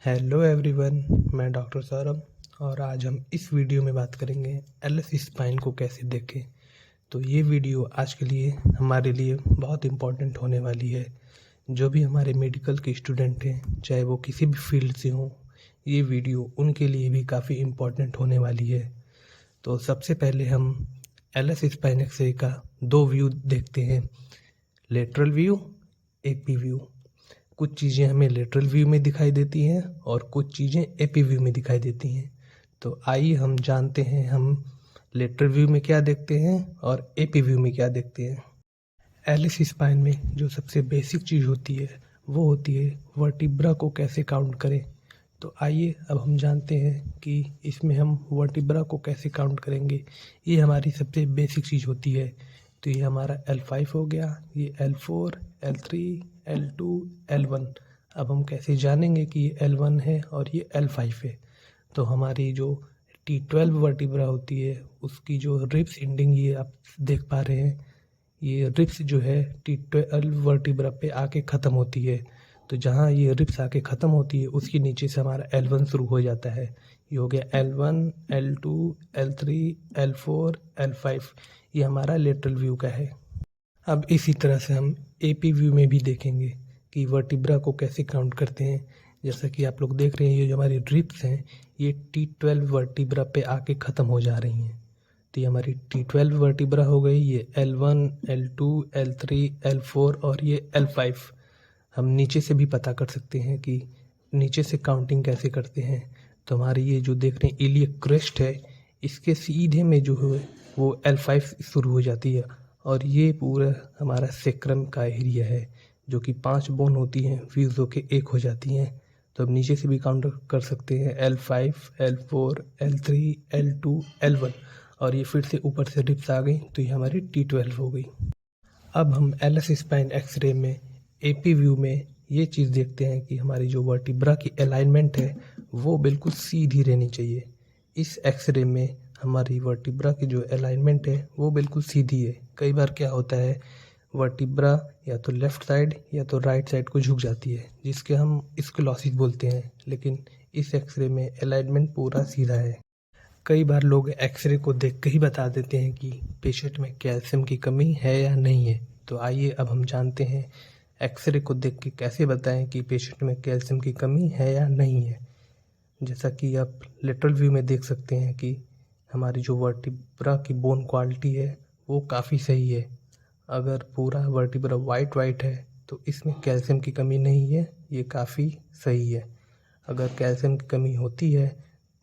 Hello everyone, मैं doctor Saurabh और आज हम इस वीडियो में बात करेंगे एलएस स्पाइन को कैसे देखें। तो ये वीडियो आज के लिए हमारे लिए बहुत इम्पोर्टेंट होने वाली है। जो भी हमारे मेडिकल के स्टूडेंट हैं, चाहे वो किसी भी फील्ड से हों, ये वीडियो उनके लिए भी काफ़ी इम्पोर्टेंट होने वाली है। तो सबसे पहले हम एलएस स्पाइन एक्सरे का दो व्यू देखते हैं, लेटरल व्यू, एपी व्यू। कुछ चीज़ें हमें लेटरल व्यू में दिखाई देती हैं और कुछ चीज़ें एपी व्यू में दिखाई देती हैं। तो आइए हम जानते हैं हम लेटरल व्यू में क्या देखते हैं और एपी व्यू में क्या देखते हैं। एलिस स्पाइन में जो सबसे बेसिक चीज़ होती है वो होती है वर्टिब्रा को कैसे काउंट करें। तो आइए अब हम जानते हैं कि इसमें हम वर्टिब्रा को कैसे काउंट करेंगे। ये हमारी सबसे बेसिक चीज़ होती है। तो ये हमारा L5 हो गया, ये L4, L3, L2, L1। अब हम कैसे जानेंगे कि ये L1 है और ये L5 है। तो हमारी जो T12 वर्टिब्रा होती है उसकी जो रिब्स एंडिंग ये आप देख पा रहे हैं, ये रिब्स जो है T12 वर्टिब्रा पे आके ख़त्म होती है। तो जहाँ ये रिब्स आके ख़त्म होती है उसके नीचे से हमारा L1 शुरू हो जाता है। ये हो गया L1, L2, L3, L4, L5। ये हमारा लेटरल व्यू का है। अब इसी तरह से हम एपी व्यू में भी देखेंगे कि वर्टिब्रा को कैसे काउंट करते हैं। जैसा कि आप लोग देख रहे हैं, ये जो हमारी रिब्स हैं ये T12 वर्टिब्रा पे आके ख़त्म हो जा रही हैं। तो ये हमारी T12 वर्टिब्रा हो गई, ये L1, L2, L3, L4 और ये L5। हम नीचे से भी पता कर सकते हैं कि नीचे से काउंटिंग कैसे करते हैं। तो हमारी ये जो देख रहे हैं इलियक क्रेस्ट है, इसके सीधे में जो है वो L5 शुरू हो जाती है और ये पूरा हमारा सेक्रम का एरिया है, जो कि 5 बोन होती हैं फ्यूज होके एक हो जाती हैं। तो अब नीचे से भी काउंट कर सकते हैं L5, L4, L3, L2, L1 और ये फिर से ऊपर से रिप्स आ गई तो ये हमारी T12 हो गई। अब हम एलएस स्पाइन एक्सरे में एपी व्यू में ये चीज़ देखते हैं कि हमारी जो वर्टिब्रा की अलाइनमेंट है वो बिल्कुल सीधी रहनी चाहिए। इस एक्सरे में हमारी वर्टिब्रा की जो अलाइनमेंट है वो बिल्कुल सीधी है। कई बार क्या होता है, वर्टिब्रा या तो लेफ़्ट साइड या तो राइट साइड को झुक जाती है, जिसके हम स्क्लोसिस बोलते हैं, लेकिन इस एक्सरे में अलाइनमेंट पूरा सीधा है। कई बार लोग एक्सरे को देख के ही बता देते हैं कि पेशेंट में कैल्शियम की कमी है या नहीं है। तो आइए अब हम जानते हैं एक्सरे को देख के कैसे बताएं कि पेशेंट में कैल्शियम की कमी है या नहीं है। जैसा कि आप लेटरल व्यू में देख सकते हैं कि हमारी जो वर्टिब्रा की बोन क्वालिटी है वो काफ़ी सही है। अगर पूरा वर्टिब्रा वाइट वाइट है तो इसमें कैल्शियम की कमी नहीं है, ये काफ़ी सही है। अगर कैल्शियम की कमी होती है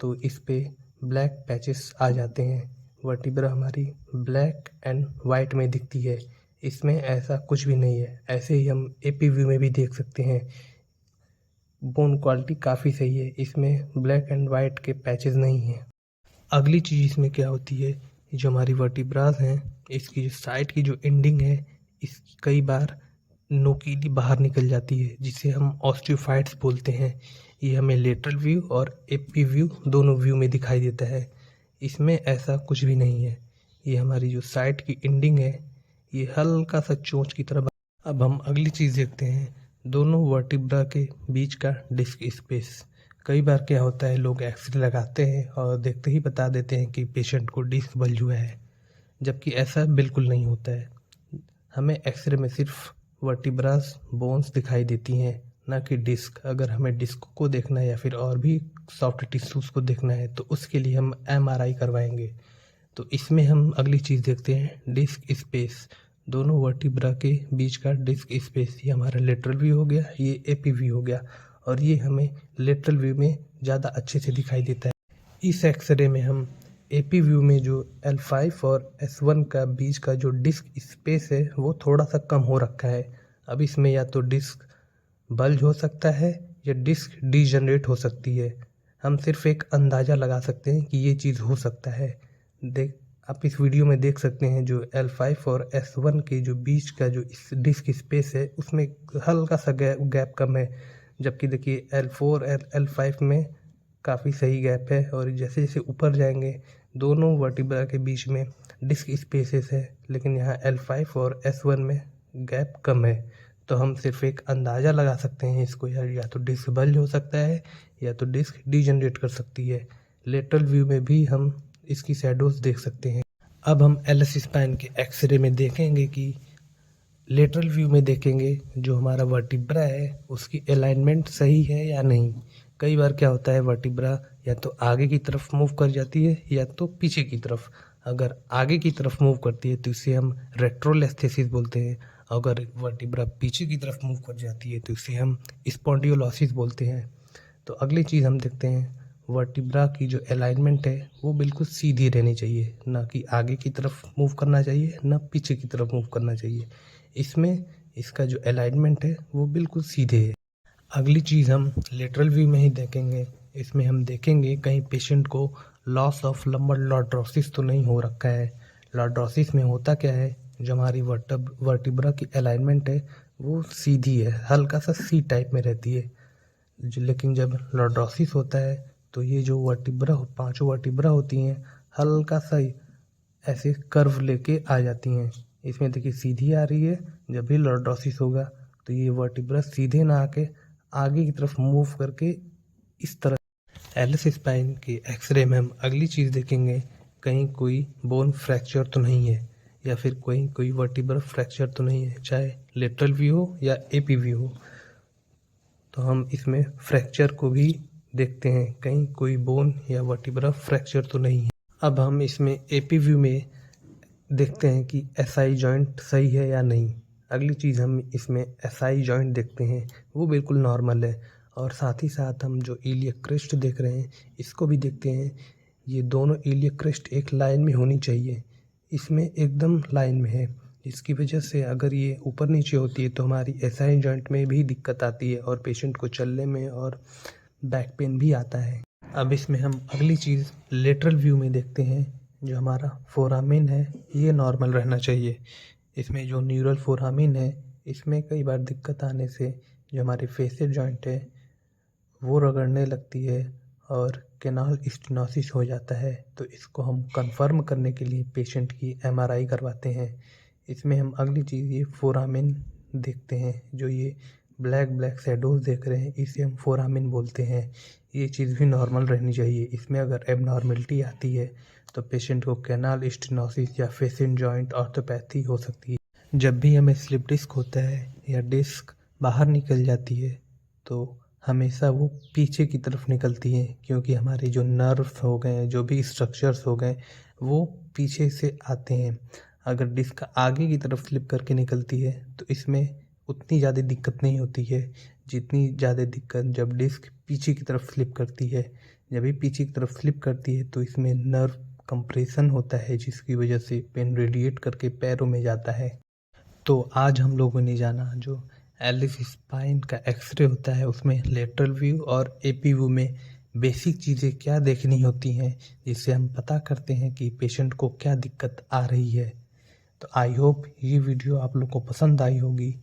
तो इस पे ब्लैक पैचेस आ जाते हैं। वर्टिब्रा हमारी ब्लैक एंड वाइट में दिखती है, इसमें ऐसा कुछ भी नहीं है। ऐसे ही हम एपी व्यू में भी देख सकते हैं, बोन क्वालिटी काफ़ी सही है, इसमें ब्लैक एंड वाइट के पैचेस नहीं हैं। अगली चीज़ इसमें क्या होती है, जो हमारी वर्टिब्रास हैं इसकी जो साइड की जो एंडिंग है इस कई बार नोकीली बाहर निकल जाती है, जिसे हम ऑस्टियोफाइट्स बोलते हैं। ये हमें लेटरल व्यू और एपी व्यू दोनों व्यू में दिखाई देता है। इसमें ऐसा कुछ भी नहीं है। ये हमारी जो साइड की एंडिंग है ये हल्का सा चोंच की तरह। अब हम अगली चीज़ देखते हैं, दोनों वर्टिब्रा के बीच का डिस्क स्पेस। कई बार क्या होता है, लोग एक्सरे लगाते हैं और देखते ही बता देते हैं कि पेशेंट को डिस्क बल्ज हुआ है, जबकि ऐसा बिल्कुल नहीं होता है। हमें एक्सरे में सिर्फ वर्टिब्रास बोन्स दिखाई देती हैं, ना कि डिस्क। अगर हमें डिस्क को देखना है या फिर और भी सॉफ्ट टिश्यूज़ को देखना है तो उसके लिए हम एमआरआई करवाएंगे। तो इसमें हम अगली चीज़ देखते हैं, डिस्क स्पेस। दोनों वर्टिब्रा के बीच का डिस्क स्पेस, ये हमारा लेटरल व्यू हो गया, ये एपी व्यू हो गया और ये हमें लेटरल व्यू में ज़्यादा अच्छे से दिखाई देता है। इस एक्सरे में हम एपी व्यू में जो L5 और S1 का बीच का जो डिस्क स्पेस है वो थोड़ा सा कम हो रखा है। अब इसमें या तो डिस्क बल्ज हो सकता है या डिस्क डीजनरेट हो सकती है। हम सिर्फ एक अंदाज़ा लगा सकते हैं कि ये चीज़ हो सकता है। आप इस वीडियो में देख सकते हैं जो L5 और S1 के जो बीच का जो इस डिस्क स्पेस है उसमें हल्का सा गैप कम है, जबकि देखिए L4 और L5 में काफ़ी सही गैप है। और जैसे जैसे ऊपर जाएंगे दोनों वर्टिब्रा के बीच में डिस्क स्पेसेस है, लेकिन यहाँ L5 और S1 में गैप कम है। तो हम सिर्फ एक अंदाज़ा लगा सकते हैं इसको, या तो डिस्क बल्ज हो सकता है या तो डिस्क डीजनरेट कर सकती है। लेटरल व्यू में भी हम इसकी शैडोज़ देख सकते हैं। अब हम एलएस स्पाइन के एक्सरे में देखेंगे कि लेटरल व्यू में देखेंगे जो हमारा वर्टिब्रा है उसकी अलाइनमेंट सही है या नहीं। कई बार क्या होता है, वर्टिब्रा या तो आगे की तरफ मूव कर जाती है या तो पीछे की तरफ। अगर आगे की तरफ मूव करती है तो इसे हम रेट्रोलेस्थेसिस बोलते हैं। अगर वर्टिब्रा पीछे की तरफ मूव कर जाती है तो इसे हम स्पॉन्डियोलॉसिस बोलते हैं। तो अगली चीज़ हम देखते हैं, वर्टिब्रा की जो अलाइनमेंट है वो बिल्कुल सीधी रहनी चाहिए, ना कि आगे की तरफ मूव करना चाहिए ना पीछे की तरफ मूव करना चाहिए। इसमें इसका जो अलाइनमेंट है वो बिल्कुल सीधे है। अगली चीज़ हम लेटरल व्यू में ही देखेंगे। इसमें हम देखेंगे कहीं पेशेंट को लॉस ऑफ लंबर लॉर्डरोसिस तो नहीं हो रखा है। लॉर्डरोसिस में होता क्या है, जो हमारी वर्टिब्रा की अलाइनमेंट है वो सीधी है, हल्का सा सी टाइप में रहती है। लेकिन जब लॉर्डरोसिस होता है तो ये जो वर्टिब्रा पांचों वर्टिब्रा होती हैं हल्का सा ऐसे कर्व लेके आ जाती हैं। इसमें देखिए सीधी आ रही है। जब भी लॉर्डरोसिस होगा तो ये वर्टिब्रा सीधे ना आके आगे की तरफ मूव करके इस तरह। एलएस स्पाइन के एक्सरे में हम अगली चीज़ देखेंगे, कहीं कोई बोन फ्रैक्चर तो नहीं है या फिर कोई वर्टिब्रा फ्रैक्चर तो नहीं है, चाहे लेटरल व्यू हो या एपी व्यू हो। तो हम इसमें फ्रैक्चर को भी देखते हैं, कहीं कोई बोन या वर्टिब्रा फ्रैक्चर तो नहीं है। अब हम इसमें एपी व्यू में देखते हैं कि एसआई जॉइंट सही है या नहीं। अगली चीज़ हम इसमें एसआई जॉइंट देखते हैं, वो बिल्कुल नॉर्मल है। और साथ ही साथ हम जो ईलियक क्रेस्ट देख रहे हैं इसको भी देखते हैं। ये दोनों ईलियक क्रेस्ट एक लाइन में होनी चाहिए, इसमें एकदम लाइन में है। इसकी वजह से अगर ये ऊपर नीचे होती है तो हमारी एसआई जॉइंट में भी दिक्कत आती है और पेशेंट को चलने में और बैक पेन भी आता है। अब इसमें हम अगली चीज़ लेटरल व्यू में देखते हैं, जो हमारा फोरामिन है ये नॉर्मल रहना चाहिए। इसमें जो न्यूरल फोरामिन है इसमें कई बार दिक्कत आने से जो हमारे फेसियल जॉइंट है वो रगड़ने लगती है और कैनाल स्टेनोसिस हो जाता है। तो इसको हम कंफर्म करने के लिए पेशेंट की एमआरआई करवाते हैं। इसमें हम अगली चीज़ ये फोरामिन देखते हैं, जो ये ब्लैक शैडोज देख रहे हैं इसे हम फोरामिन बोलते हैं। ये चीज़ भी नॉर्मल रहनी चाहिए। इसमें अगर एबनॉर्मलिटी आती है तो पेशेंट को कैनाल स्टेनोसिस या फेसियल जॉइंट ऑर्थोपैथी हो सकती है। जब भी हमें स्लिप डिस्क होता है या डिस्क बाहर निकल जाती है तो हमेशा वो पीछे की तरफ निकलती है, क्योंकि हमारे जो नर्व्स हो गए, जो भी स्ट्रक्चर्स हो गए, वो पीछे से आते हैं। अगर डिस्क आगे की तरफ स्लिप करके निकलती है तो इसमें उतनी ज़्यादा दिक्कत नहीं होती है जितनी ज़्यादा दिक्कत जब डिस्क पीछे की तरफ स्लिप करती है। जब भी पीछे की तरफ स्लिप करती है तो इसमें नर्व कंप्रेशन होता है, जिसकी वजह से पेन रेडिएट करके पैरों में जाता है। तो आज हम लोगों ने जाना जो एलिस स्पाइन का एक्सरे होता है उसमें लेटरल व्यू और एपी व्यू में बेसिक चीज़ें क्या देखनी होती हैं, जिससे हम पता करते हैं कि पेशेंट को क्या दिक्कत आ रही है। तो आई होप ये वीडियो आप लोग को पसंद आई होगी।